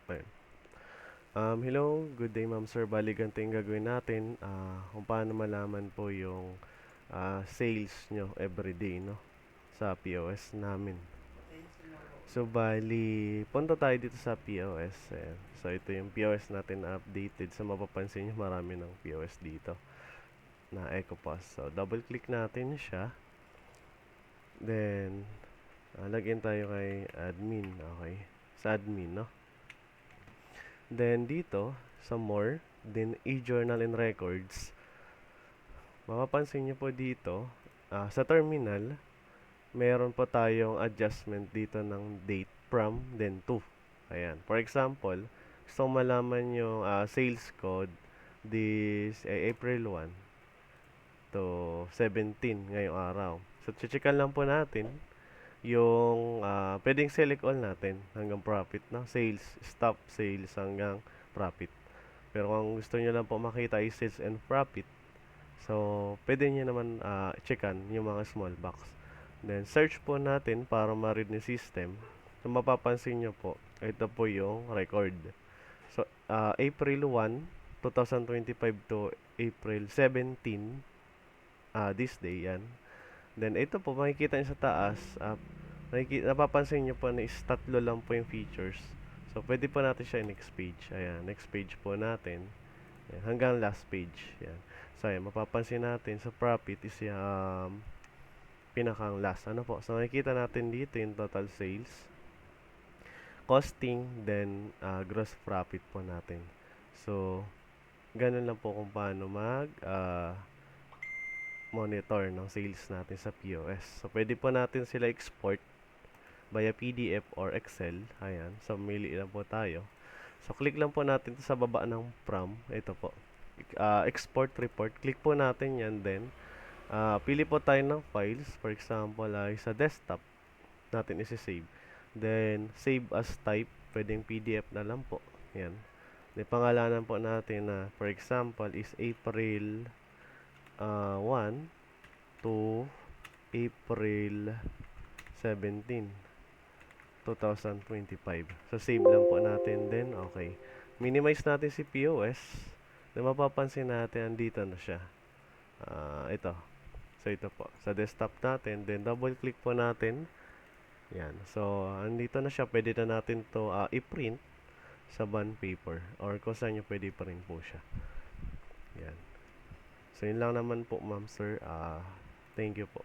Ayun. Hello, good day ma'am sir. Bali ganito yung gagawin natin. Kung paano malaman po yung sales nyo everyday, no? Sa POS namin. So, bali, punta tayo dito sa POS. Ayan. So, ito yung POS natin na updated. So, mapapansin nyo marami ng POS dito na EcoPass. So, double click natin siya. Then, login tayo kay admin. Okay. Sa admin, no? Then, dito, sa more, then e-journal and records. Mapapansin nyo po dito, sa terminal, meron po tayong adjustment dito ng date from, then to. Ayan. For example, gusto kong malaman yung sales code this April 1 to 17 ngayong araw. So, checkan lang po natin yung pwedeng select all natin hanggang profit, no? Sales, stop sales hanggang profit. Pero kung gusto nyo lang po makita is sales and profit, so pwede nyo naman checkan yung mga small box. Then search po natin para ma-read ni system. So mapapansin nyo po, ito po yung record. So April 1, 2025 to April 17, this day yan. Then ito po makikita nyo sa taas, napapansin nyo po na is tatlo lang po yung features. So pwede po natin siya next page. Ayan, next page po natin. Ayan, hanggang last page. Ayan. So ayan, mapapansin natin sa profit is yung pinakang last. Ano po? So makikita natin dito yung total sales, costing, then gross profit po natin. So ganun lang po kung paano mag monitor ng sales natin sa POS. So pwede po natin sila export via PDF or Excel. Ayan. So mili lang po tayo. So click lang po natin sa baba ng from. Ito po. Export report. Click po natin yan, then pili po tayo ng files. For example, sa desktop natin isi-save. Then, save as type. Pwedeng PDF na lang po. Yan. Then, pangalanan po natin na, for example, is April 1 to April 17, 2025. So, save lang po natin din. Okay. Minimize natin si POS. Then, mapapansin natin, andito na siya. Ito. So, ito po. Sa desktop natin. Then, double click po natin. Yan. So, andito na siya. Pwede na natin to i-print sa bond paper. Or kung saan nyo pwede pa rin po siya. Yan. So, yun lang naman po, ma'am, sir. Thank you po.